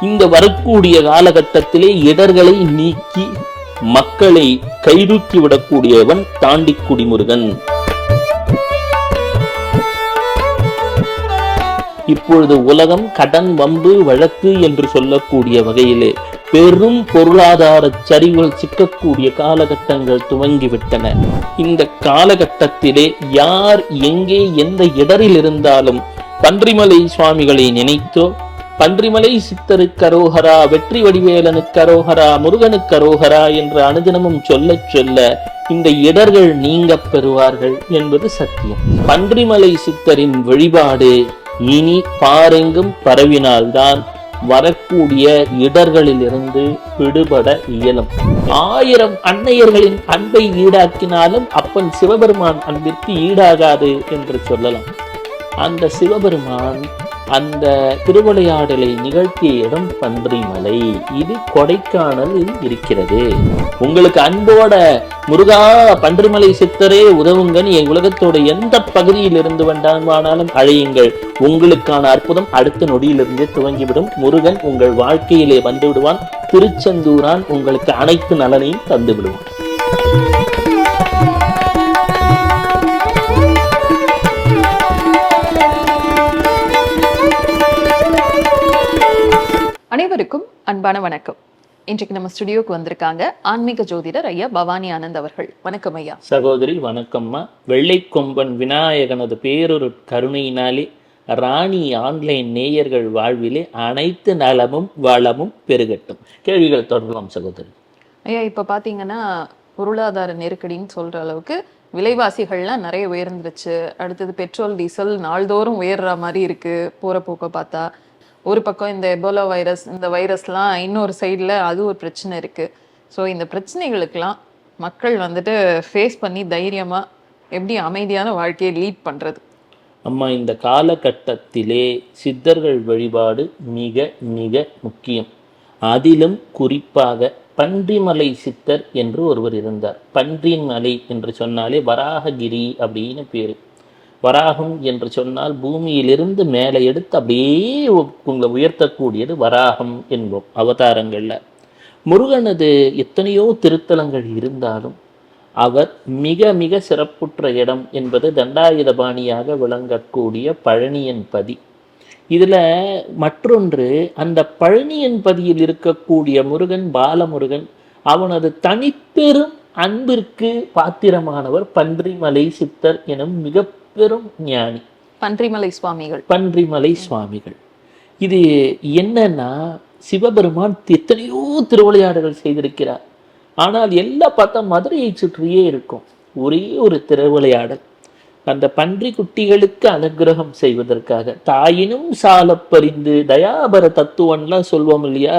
இந்த வரக்கூடிய காலகட்டத்திலே இடர்களை நீக்கி மக்களை கைதூக்கி விடக்கூடியவன் தாண்டிக்குடி முருகன். இப்பொழுது உலகம் கடன், வம்பு, வழக்கு என்று சொல்லக்கூடிய வகையிலே பெரும் பொருளாதார சரிவுகள் சிக்கக்கூடிய காலகட்டங்கள் துவங்கிவிட்டன. இந்த காலகட்டத்திலே யார் எங்கே எந்த இடரில் இருந்தாலும் பன்றிமலை சுவாமிகளை நினைத்தோ, பன்றிமலை சித்தருக்கு அரோகரா, வெற்றி வடிவேலனுக்கு அரோகரா, முருகனுக்கு அரோகரா என்று அனுதினமும் சொல்ல சொல்ல இந்த இடர்கள் நீங்க பெறுவார்கள் என்பது சத்தியம். பன்றிமலை சித்தரின் வழிபாடு இனி பாரெங்கும் பரவினால்தான் வரக்கூடிய இடர்களிலிருந்து விடுபட இயலும். 1000 அன்னையர்களின் அன்பை ஈடாக்கினாலும் அப்பன் சிவபெருமான் அன்பிற்கு ஈடாகாது என்று சொல்லலாம். அந்த சிவபெருமான் அந்த திருவிளையாடலை நிகழ்த்திய இடம் பன்றிமலை. இது கொடைக்கானலில் இருக்கிறது. உங்களுக்கு அன்போட முருகா பன்றிமலை சித்தரே உதவுங்கன்னு என் உலகத்தோட எந்த பகுதியில் இருந்து வேண்டாமானாலும் அழையுங்கள். உங்களுக்கான அற்புதம் அடுத்த நொடியிலிருந்து துவங்கிவிடும். முருகன் உங்கள் வாழ்க்கையிலே வந்து விடுவான். திருச்செந்தூரான் உங்களுக்கு அனைத்து நலனையும் தந்து விடுவான். அனைவருக்கும் அன்பான வணக்கம். இன்றைக்கு நம்ம ஸ்டுடியோக்கு வந்திருக்காங்க ஆன்மீக ஜோதிடர் ஐயா பவானி ஆனந்த் அவர்கள். வணக்கம் ஐயா. சகோதரி வணக்கம்மா. வெள்ளை கொம்பன் விநாயகனது பேரொரு கருணையினாலே ராணி ஆன்லைன் நேயர்கள் வாழ்விலே அனைத்து நலமும் வளமும் பெருகட்டும். கேள்விகள் தொடரலாம் சகோதரி. ஐயா, இப்ப பாத்தீங்கன்னா பொருளாதார நெருக்கடின்னு சொல்ற அளவுக்கு விலைவாசிகள்லாம் நிறைய உயர்ந்துருச்சு. அடுத்தது பெட்ரோல் டீசல் நாள்தோறும் உயர்ற மாதிரி இருக்கு போற போக்க பார்த்தா. ஒரு பக்கம் இந்த எபோலா வைரஸ், இந்த வைரஸ்லாம், இன்னொரு சைடில் அது ஒரு பிரச்சனை இருக்குது. ஸோ இந்த பிரச்சனைகளுக்கெல்லாம் மக்கள் வந்துட்டு ஃபேஸ் பண்ணி தைரியமாக எப்படி அமைதியான வாழ்க்கையை லீட் பண்ணுறது? அம்மா, இந்த காலகட்டத்திலே சித்தர்கள் வழிபாடு மிக மிக முக்கியம். அதிலும் குறிப்பாக பன்றிமலை சித்தர் என்று ஒருவர் இருந்தார். பன்றிமலை என்று சொன்னாலே வராககிரி அப்படின்னு பேர். வராகம் என்று சொன்னால் பூமியிலிருந்து மேலே எடுத்து அப்படியே உங்களை உயர்த்தக்கூடியது வராகம் என்போம் அவதாரங்கள்ல. முருகனது எத்தனையோ திருத்தலங்கள் இருந்தாலும் அவர் மிக மிக சிறப்புற்ற இடம் என்பது தண்டாயுதபாணியாக விளங்கக்கூடிய பழனியன் பதி. இதுல மற்றொன்று, அந்த பழனியன் பதியில் இருக்கக்கூடிய முருகன் பாலமுருகன், அவனது தனிப்பெரும் அன்பிற்கு பாத்திரமானவர் பன்றிமலை சித்தர் எனும் மிக பெரும் ஞானி பன்றிமலை சுவாமிகள். பன்றிமலை சுவாமிகள் இது என்னன்னா, சிவபெருமான் எத்தனையோ திருவிளையாடல்கள் செய்திருக்கிறார். ஆனால் எல்லாம் பார்த்தா மதுரையை சுற்றியே இருக்கும். ஒரே ஒரு திருவிளையாடல், அந்த பன்றி குட்டிகளுக்கு அனுகிரகம் செய்வதற்காக தாயினும் சால பறிந்து தயாபர தத்துவம்லாம் சொல்வோம் இல்லையா.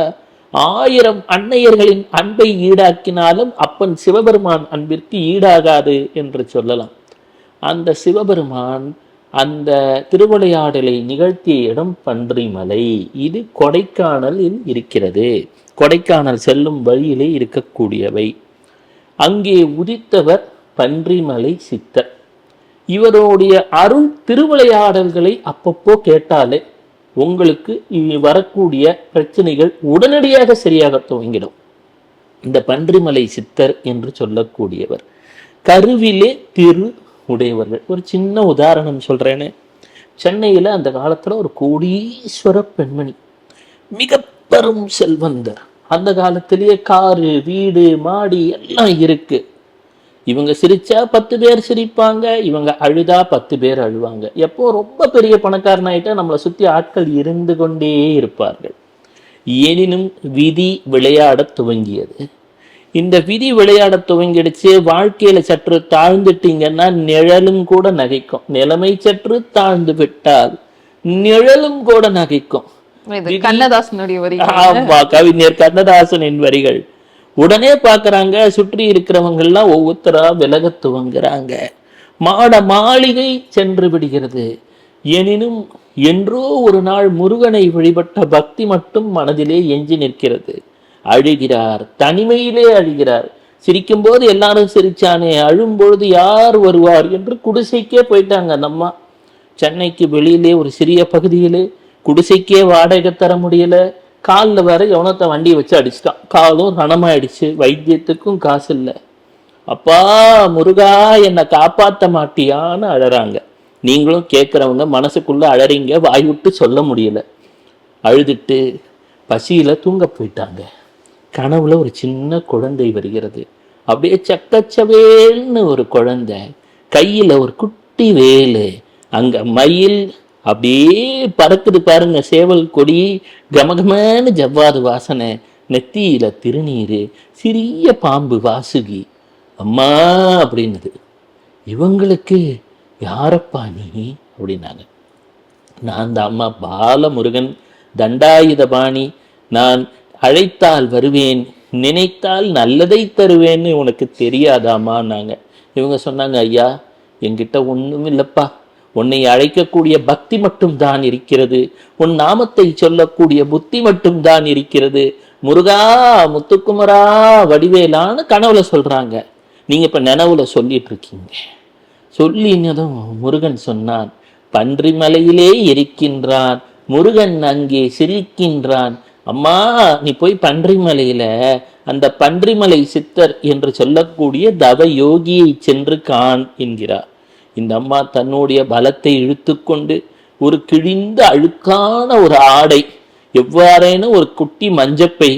1000 அன்னையர்களின் அன்பை ஈடாக்கினாலும் அப்பன் சிவபெருமான் அன்பிற்கு ஈடாகாது என்று சொல்லலாம். அந்த சிவபெருமான் அந்த திருவிளையாடலை நிகழ்த்திய இடம் பன்றிமலை. இது கொடைக்கானலில் இருக்கிறது. கொடைக்கானல் செல்லும் வழியிலே இருக்கக்கூடியவை. அங்கே உதித்தவர் பன்றிமலை சித்தர். இவருடைய அருள் திருவிளையாடல்களை அப்பப்போ கேட்டாலே உங்களுக்கு வரக்கூடிய பிரச்சனைகள் உடனடியாக சரியாக துவங்கிடும். இந்த பன்றிமலை சித்தர் என்று சொல்லக்கூடியவர் கருவிலே திரு உடையவர்கள். ஒரு சின்ன உதாரணம் சொல்றேன்னு, சென்னையில அந்த காலத்துல ஒரு கோடீஸ்வர பெண்மணி, மிக பெரும் செல்வந்தர். அந்த காலத்திலேயே காரு, வீடு, மாடி எல்லாம் இருக்கு. இவங்க சிரிச்சா 10 பேர் சிரிப்பாங்க, இவங்க அழுதா 10 பேர் அழுவாங்க. எப்போ ரொம்ப பெரிய பணக்காரனாயிட்டா நம்மளை சுத்தி ஆட்கள் இருந்து கொண்டே இருப்பார்கள். எனினும் விதி விளையாட துவங்கியது. இந்த விதி விளையாட துவங்கிடுச்சு. வாழ்க்கையில சற்று தாழ்ந்துட்டீங்கன்னா நிழலும் கூட நகைக்கும். நிலைமை சற்று தாழ்ந்து விட்டால் நிழலும் கூட நகைக்கும். கண்ணதாசனுடைய வரிகள். ஆமா, கவிஞர் கண்ணதாசனின் வரிகள். உடனே பாக்குறாங்க, சுற்றி இருக்கிறவங்க எல்லாம் ஒவ்வொருத்தரா விலக துவங்குறாங்க. மாட மாளிகை சென்று விடுகிறது. எனினும் என்றோ ஒரு நாள் முருகனை வழிபட்ட பக்தி மட்டும் மனதிலே எஞ்சி நிற்கிறது. அழுகிறார், தனிமையிலே அழுகிறார். சிரிக்கும் போது எல்லாரும் சிரிச்சானே, அழும் பொழுது யார் வருவார் என்று குடிசைக்கே போயிட்டாங்க. நம்ம சென்னைக்கு வெளியிலே ஒரு சிறிய பகுதியிலே குடிசைக்கே வாடகை தர முடியல, காலில் வேற எவனத்தை வண்டியை வச்சு அடிச்சிட்டான். காலும் ரணமாயிடுச்சு. வைத்தியத்துக்கும் காசு இல்லை. அப்பா முருகா என்னை காப்பாற்ற மாட்டியான்னு அழறாங்க. நீங்களும் கேட்குறவங்க மனசுக்குள்ள அழறீங்க, வாய் விட்டு சொல்ல முடியல. அழுதுட்டு பசியில தூங்க போயிட்டாங்க. கனவுல ஒரு சின்ன குழந்தை வருகிறது. அப்படியே சக்கச்சவேல்னு ஒரு குழந்தை, கையில ஒரு குட்டி வேலு, அங்க மயில் அப்படியே பறக்குது பாருங்க, சேவல் கொடி, கமகமன்னு ஜவ்வாது வாசனை, நெத்தியில திருநீரு, சிறிய பாம்பு வாசுகி. அம்மா அப்படின்னுது. இவங்களுக்கு யாரப்பா நீ அப்படின்னாங்க. நான் தான் அம்மா பாலமுருகன் தண்டாயுதபாணி, நான் அழைத்தால் வருவேன், நினைத்தால் நல்லதை தருவேன்னு உனக்கு தெரியாதாமான்னாங்க. இவங்க சொன்னாங்க, ஐயா என்கிட்ட ஒன்றும் இல்லைப்பா, உன்னை அழைக்கக்கூடிய பக்தி மட்டும் தான் இருக்கிறது, உன் நாமத்தை சொல்லக்கூடிய புத்தி மட்டும் தான் இருக்கிறது. முருகா முத்துக்குமரா வடிவேலான்னு கனவுல சொல்றாங்க. நீங்க இப்ப நினைவுல சொல்லிட்டு இருக்கீங்க. சொல்லினதும் முருகன் சொன்னான், பன்றிமலையிலே இருக்கின்றான் முருகன், அங்கே சிரிக்கின்றான். அம்மா நீ போய் பன்றிமலையில அந்த பன்றிமலை சித்தர் என்று சொல்லக்கூடிய தவ யோகியை சென்று காண் என்கிறார். இந்த அம்மா தன்னுடைய பலத்தை இழுத்து கொண்டு ஒரு கிழிந்த அழுக்கான ஒரு ஆடை, எவ்வாறேன ஒரு குட்டி மஞ்சப்பை,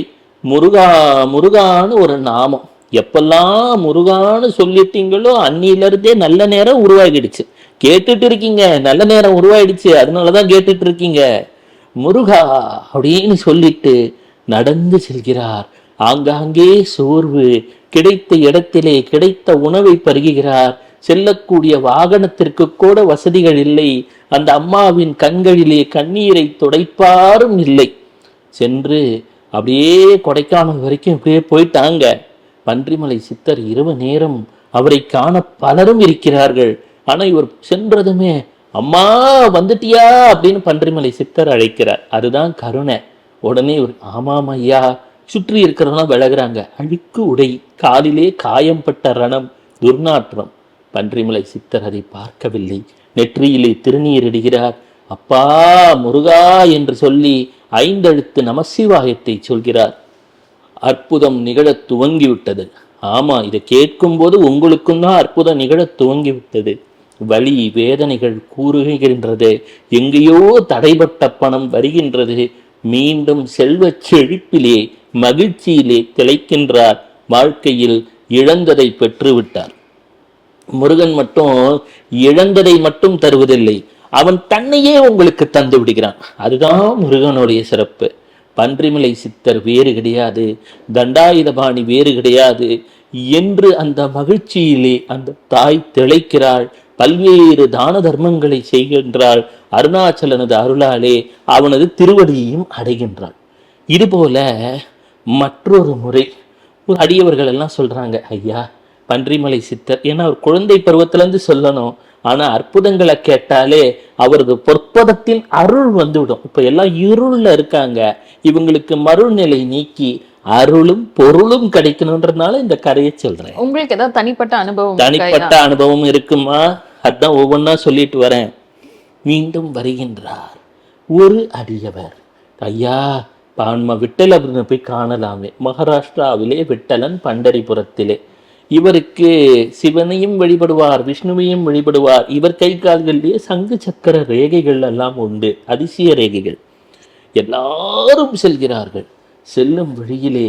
முருகா முருகான்னு ஒரு நாமம். எப்பெல்லாம் முருகான்னு சொல்லிட்டீங்களோ அன்னிலிருந்தே நல்ல நேரம் உருவாகிடுச்சு. கேட்டுட்டு இருக்கீங்க, நல்ல நேரம் உருவாயிடுச்சு, அதனாலதான் கேட்டுட்டு இருக்கீங்க. முருகா அப்படின்னு சொல்லிட்டு நடந்து செல்கிறார். ஆங்காங்கே சோர்வு, கிடைத்த இடத்திலே கிடைத்த உணவை பருகுகிறார். செல்லக்கூடிய வாகனத்திற்கு கூட வசதிகள் இல்லை. அந்த அம்மாவின் கண்களிலே கண்ணீரை துடைப்பாரும் இல்லை. சென்று அப்படியே கொடைக்கானல் வரைக்கும் அப்படியே போயிட்டாங்க. பன்றிமலை சித்தர் இரவு நேரம் அவரை காண பலரும் இருக்கிறார்கள். ஆனா இவர் சென்றதுமே அம்மா வந்துட்டியா அப்படின்னு பன்றிமலை சித்தர் அழைக்கிறார். அதுதான் கருணை. உடனே இவர் ஆமாம் ஐயா. சுற்றி இருக்கிறவங்க விலகுறாங்க. அழுக்கு உடை, காலிலே காயம்பட்ட ரணம், துர்நாற்றம். பன்றிமலை சித்தர் அதை பார்க்கவில்லை. நெற்றியிலே திருநீர் இடுகிறார். அப்பா முருகா என்று சொல்லி 5 எழுத்து நமசிவாயத்தை சொல்கிறார். அற்புதம் நிகழ துவங்கிவிட்டது. ஆமா, இதை கேட்கும் போது உங்களுக்கும் தான் அற்புதம் நிகழ துவங்கிவிட்டது. வலி வேதனைகள் கூறுகின்றது. எங்கேயோ தடைபட்ட பணம் வருகின்றது. மீண்டும் செல்வ செழிப்பிலே மகிழ்ச்சியிலே திளைக்கின்றார். வாழ்க்கையில் இழந்ததை பெற்றுவிட்டார். முருகன் மட்டும் இழந்ததை மட்டும் தருவதில்லை, அவன் தன்னையே உங்களுக்கு தந்து விடுகிறான். அதுதான் முருகனுடைய சிறப்பு. பன்றிமலை சித்தர் வேறு கிடையாது, தண்டாயுதபாணி வேறு கிடையாது என்று அந்த மகிழ்ச்சியிலே அந்த தாய் திளைக்கிறாள். பல்வேறு தான தர்மங்களை செய்கின்றாள். அருணாச்சலனது அருளாலே அவனது திருவடியையும் அடைகின்றாள். இதுபோல மற்றொரு முறை ஒரு அடியவர்கள் எல்லாம் சொல்றாங்க, ஐயா பன்றிமலை சித்தர், ஏன்னா அவர் குழந்தை பருவத்திலிருந்து சொல்லணும், ஆனா அற்புதங்களை கேட்டாலே அவரது பொற்பதத்தின் அருள் வந்துவிடும். இப்ப எல்லாம் இருள்ல இருக்காங்க, இவங்களுக்கு மறுநிலை நீக்கி அருளும் பொருளும் கிடைக்கணும்ன்றதுனால இந்த கதையை சொல்றேன். உங்களுக்கு ஏதாவது தனிப்பட்ட அனுபவம் தனிப்பட்ட அனுபவம் இருக்குமா? அதான் ஒவ்வொன்னா சொல்லிட்டு வரேன். மீண்டும் வருகின்றார் ஒரு அடியவர். ஐயா பான்ம விட்டல் அப்படின்னு போய் காணலாமே. மகாராஷ்டிராவிலே விட்டலன், பண்டரிபுரத்திலே. இவருக்கு சிவனையும் வழிபடுவார், விஷ்ணுவையும் வழிபடுவார். இவர் கை கால்களிலேயே சங்கு சக்கர ரேகைகள் எல்லாம் உண்டு, அதிசய ரேகைகள். எல்லாரும் செல்கிறார்கள். செல்லும் வழியிலே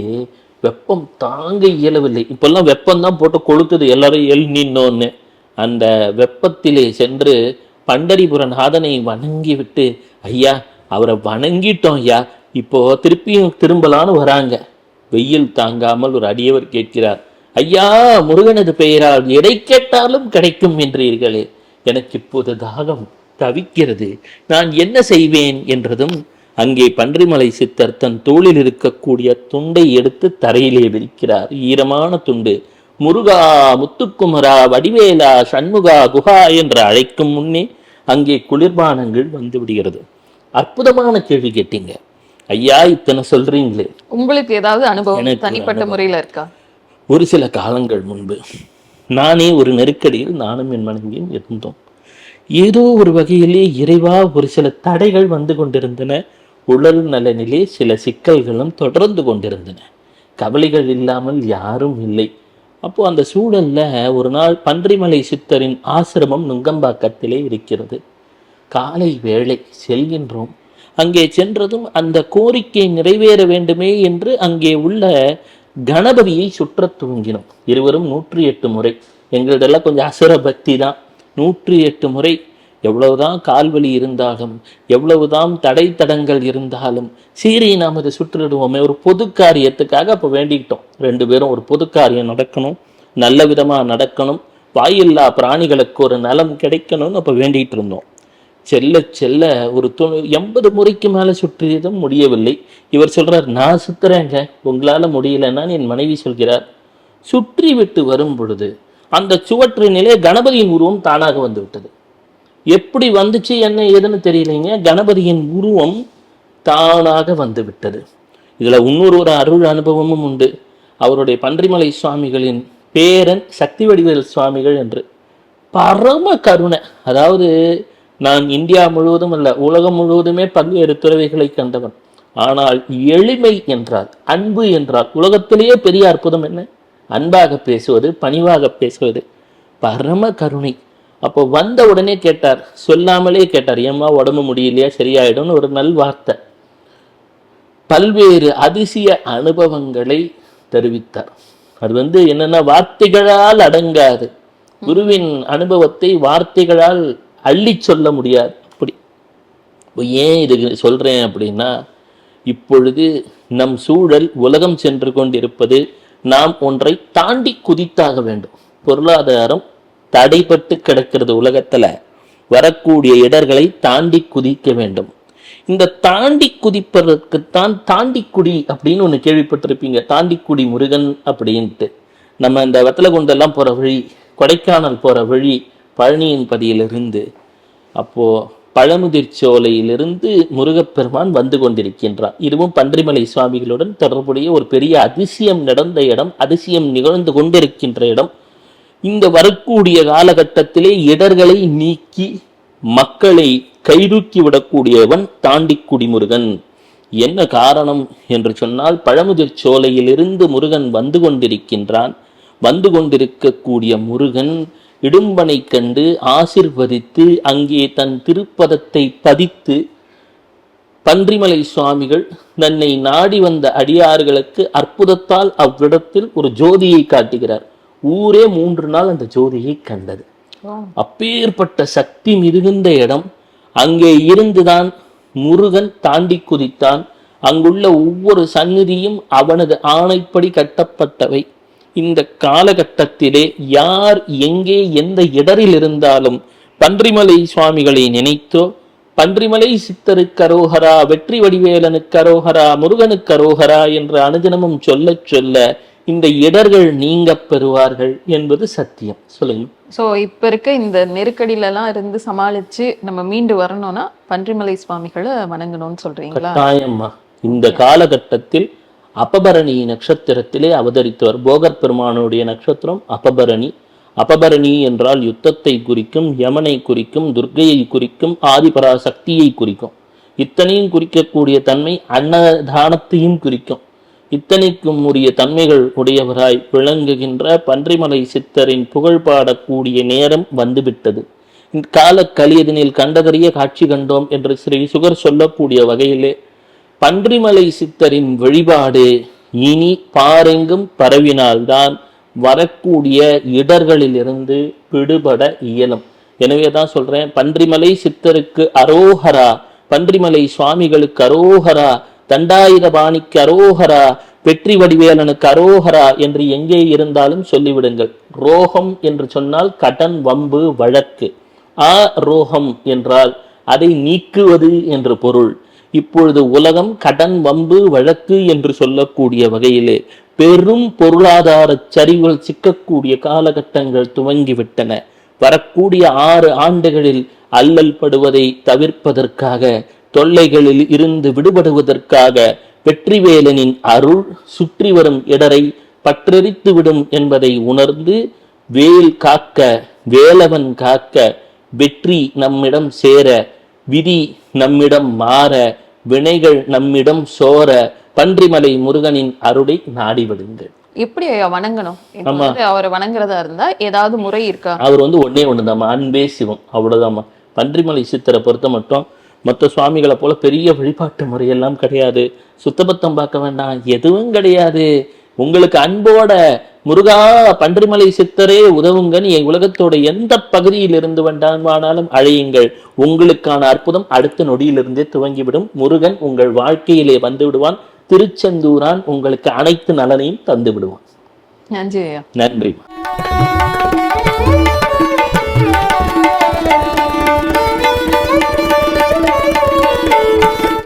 வெப்பம் தாங்க இயலவில்லை. இப்பெல்லாம் வெப்பம்தான் போட்டு கொளுத்துது, எல்லாரும் நின்னோன்னு. அந்த வெப்பத்திலே சென்று பண்டரிபுர நாதனை வணங்கி விட்டு, ஐயா அவரை வணங்கிட்டோம் ஐயா, இப்போ திருப்பியும் திரும்பலான்னு வராங்க. வெயில் தாங்காமல் ஒரு அடியவர் கேட்கிறார், ஐயா முருகனது பெயரால் எதை கேட்டாலும் கிடைக்கும் என்றீர்களே, எனக்கு இப்போது தாகம் தவிக்கிறது, நான் என்ன செய்வேன் என்றதும் அங்கே பன்றிமலை சித்தர் தன் தோளில் இருக்கக்கூடிய துண்டை எடுத்து தரையிலே விரிக்கிறார். ஈரமான துண்டு. முருகா முத்துக்குமரா வடிவேலா சண்முகா குஹா என்று அழைக்கும் முன்னே அங்கே குளிர்பானங்கள் வந்து விடுகிறது. அற்புதமான கேள்வி கேட்டீங்க ஐயா. இத்தனை சொல்றீங்களே, உங்களுக்கு ஏதாவது அனுபவம் தனிப்பட்ட முறையில இருக்கா? ஒரு சில காலங்கள் முன்பு நானே ஒரு நெருக்கடியில் நானும் என் மனைவியும் இருந்தோம். ஏதோ ஒரு வகையிலே இறைவா ஒரு சில தடைகள் வந்து கொண்டிருந்தன. உடல் நலனிலே சில சிக்கல்களும் தொடர்ந்து கொண்டிருந்தன. கவலைகள் இல்லாமல் யாரும் இல்லை. அப்போ அந்த சூழல்ல ஒரு நாள் பன்றிமலை சித்தரின் ஆசிரமம் நுங்கம்பாக்கத்திலே இருக்கிறது. காலை வேளை செல்கின்றோம். அங்கே சென்றதும் அந்த கோரிக்கை நிறைவேற வேண்டுமே என்று அங்கே உள்ள கணபதியை சுற்ற துவங்கினோம். இருவரும் 108 முறை. எங்களதெல்லாம் கொஞ்சம் அசுர பக்தி தான். 108 முறை. எவ்வளவுதான் கால்வலி இருந்தாலும், எவ்வளவுதான் தடை தடங்கள் இருந்தாலும் சரி நாம் அதை சுற்றிடுவோமே. ஒரு பொது காரியத்துக்காக அப்போ வேண்டிக்கிட்டோம். 2 பேரும் ஒரு பொது காரியம் நடக்கணும், நல்ல விதமா நடக்கணும், வாயில்லா பிராணிகளுக்கு ஒரு நலம் கிடைக்கணும்னு அப்போ வேண்டிகிட்டு இருந்தோம். செல்ல செல்ல ஒரு 80 முறைக்கு மேல சுற்றியதும் முடியவில்லை. இவர் சொல்றார், நான் சுத்துறேங்க, உங்களால முடியலன்னா என் மனைவி சொல்கிறார். சுற்றி விட்டு வரும் பொழுது அந்த சுவற்றினிலே கணபதியின் உருவம் தானாக வந்து விட்டது. எப்படி வந்துச்சு என்ன ஏதுன்னு தெரியலைங்க. கணபதியின் உருவம் தானாக வந்து விட்டது. இதுல இன்னொரு ஒரு அருள் அனுபவமும் உண்டு. அவருடைய பன்றிமலை சுவாமிகளின் பேரன் சக்தி வடிவேல் சுவாமிகள் என்று பரம கருணை. அதாவது நான் இந்தியா முழுவதும் அல்ல, உலகம் முழுவதுமே பல்வேறு துறவிகளை கண்டவன். ஆனால் எளிமை என்றால், அன்பு என்றால், உலகத்திலேயே பெரிய அற்புதம் என்ன? அன்பாக பேசுவது, பணிவாக பேசுவது, பரம கருணை. அப்போ வந்த உடனே கேட்டார், சொல்லாமலே கேட்டார், ஏம்மா உடம்பு முடியலையா, சரியாயிடும்னு ஒரு நல் வார்த்தை. பல்வேறு அதிசய அனுபவங்களை தெரிவித்தார். அது என்னன்னா வார்த்தைகளால் அடங்காது. குருவின் அனுபவத்தை வார்த்தைகளால் அள்ளி சொல்ல முடியாது. அப்படி ஏன் இது சொல்றேன் அப்படின்னா, இப்பொழுது நம் சூழல் உலகம் சென்று கொண்டிருப்பது, நாம் ஒன்றை தாண்டி குதித்தாக வேண்டும். பொருளாதாரம் தடைப்பட்டு கிடக்கிறது. உலகத்துல வரக்கூடிய இடர்களை தாண்டி குதிக்க வேண்டும். இந்த தாண்டி குதிப்பதற்குத்தான் தாண்டிக்குடி அப்படின்னு ஒண்ணு கேள்விப்பட்டிருப்பீங்க. தாண்டிக்குடி முருகன் அப்படின்ட்டு. நம்ம இந்த வத்தலகுண்டெல்லாம் போற வழி, கொடைக்கானல் போற வழி, பழனியின் பதியிலிருந்து, அப்போ பழமுதிர் சோலையிலிருந்து முருகப்பெருமான் வந்து கொண்டிருக்கின்றார். இதுவும் பன்றிமலை சுவாமிகளுடன் தொடர்புடைய ஒரு பெரிய அதிசயம் நடந்த இடம், அதிசயம் நிகழ்ந்து கொண்டிருக்கின்ற இடம். இந்த வரக்கூடிய காலகட்டத்திலே இடர்களை நீக்கி மக்களை கைதூக்கி விடக்கூடியவன் தாண்டிக்குடி முருகன். என்ன காரணம் என்று சொன்னால், பழமுதிர் சோலையிலிருந்து முருகன் வந்து கொண்டிருக்கின்றான். வந்து கொண்டிருக்கக்கூடிய முருகன் இடும்பனை கண்டு ஆசிர்வதித்து அங்கே தன் திருப்பதத்தை பதித்து, பன்றிமலை சுவாமிகள் தன்னை நாடி வந்த அடியார்களுக்கு அற்புதத்தால் அவ்விடத்தில் ஒரு ஜோதியை காட்டுகிறார். ஊரே 3 நாள் அந்த ஜோதியை கண்டது. அப்பேற்பட்ட சக்தி மிகுந்த இடம். அங்கே இருந்துதான் முருகன் தாண்டி குதித்தான். அங்குள்ள ஒவ்வொரு சந்நிதியும் அவனது ஆணைப்படி கட்டப்பட்டவை. இந்த காலகட்டத்திலே யார் எங்கே எந்த இடரில் இருந்தாலும் பன்றிமலை சுவாமிகளை நினைத்தோ, பன்றிமலை சித்தருக்கு அரோகரா, வெற்றி வடிவேலனுக்கு அரோகரா, முருகனுக்கு அரோகரா என்ற அனுதினமும் சொல்ல சொல்ல இந்த இடர்கள் நீங்க பெறுவார்கள் என்பது சத்தியம். சொல்லுங்க. ஸோ இப்போ இருக்க இந்த நெருக்கடியிலலாம் இருந்து சமாளிச்சு நம்ம மீண்டு வரணும்னா பன்றிமலை சுவாமிகளை வணங்கணும்னு சொல்றீங்களா? கட்டாயம்மா. இந்த காலகட்டத்தில் அபபரணி நட்சத்திரத்திலே அவதரித்தவர். போகர் பெருமானுடைய நட்சத்திரம் அபபரணி. அபபரணி என்றால் யுத்தத்தை குறிக்கும், யமனை குறிக்கும், துர்க்கையை குறிக்கும், ஆதிபராசக்தியை குறிக்கும். இத்தனையும் குறிக்கக்கூடிய தன்மை அன்னதானத்தையும் குறிக்கும். இத்தனைக்கும் உரிய தன்மைகள் உடையவராய் விளங்குகின்ற பன்றிமலை சித்தரின் புகழ் பாடக்கூடிய நேரம் வந்துவிட்டது. கால கலியதனில் கண்டதறிய காட்சி கண்டோம் என்று ஸ்ரீ சுகர் சொல்லக்கூடிய வகையிலே பன்றிமலை சித்தரின் வழிபாடு இனி பாரெங்கும் பரவினால்தான் வரக்கூடிய இடர்களிலிருந்து விடுபட இயலும். எனவேதான் சொல்றேன், பன்றிமலை சித்தருக்கு அரோகரா, பன்றிமலை சுவாமிகளுக்கு அரோகரா, தண்டாயுதபாணிக்கு அரோகரா, வெற்றி வடிவேலனுக்கு அரோகரா என்று எங்கே இருந்தாலும் சொல்லிவிடுங்கள். ரோகம் என்று சொன்னால் கடன், வம்பு, வழக்கு. ரோகம் என்றால் அதை நீக்குவது என்று பொருள். இப்பொழுது உலகம் கடன், வம்பு, வழக்கு என்று சொல்லக்கூடிய வகையிலே பெரும் பொருளாதார சரிவுகள் சிக்கக்கூடிய காலகட்டங்கள் துவங்கிவிட்டன. வரக்கூடிய 6 ஆண்டுகளில் அல்லல் படுவதை தவிர்ப்பதற்காக, தொல்லைகளில் இருந்து விடுபடுவதற்காக வெற்றிவேலனின் அருள் சுற்றி வரும் இடரை பற்றெரித்து விடும் என்பதை உணர்ந்து வேல் காக்க, வேலவன் காக்க, வெற்றி நம்மிடம் சேர, விதி நம்மிடம் மாற, வினைகள் நம்மிடம் சோர பன்றிமலை முருகனின் அருளை நாடி விடுங்கள். எப்படி ஐயா வணங்கணும்? இப்ப வந்து அவரை வணங்குறதா இருந்தா ஏதாவது முறை இருக்கா? அவர் வந்து ஒன்னே ஒண்ணுதாம்மா, அன்பே சிவம், அவ்வளவுதாம்மா. பன்றிமலை சித்தரை பொறுத்த மட்டும் மற்ற சுவாமிகளை போல பெரிய வழிபாட்டு முறையெல்லாம் கிடையாது, சுத்தபத்தம் பார்க்க வேண்டாம், எதுவும் கிடையாது. உங்களுக்கு அன்போட முருகா பன்றிமலை சித்தரே உதவுங்கன்னு என் உலகத்தோட எந்த பகுதியில் இருந்து வேண்டாமானாலும் அழையுங்கள். உங்களுக்கான அற்புதம் அடுத்த நொடியிலிருந்தே துவங்கிவிடும். முருகன் உங்கள் வாழ்க்கையிலே வந்து விடுவான். திருச்செந்தூரான் உங்களுக்கு அனைத்து நலனையும் தந்து விடுவான். நன்றி ஐயா. நன்றி.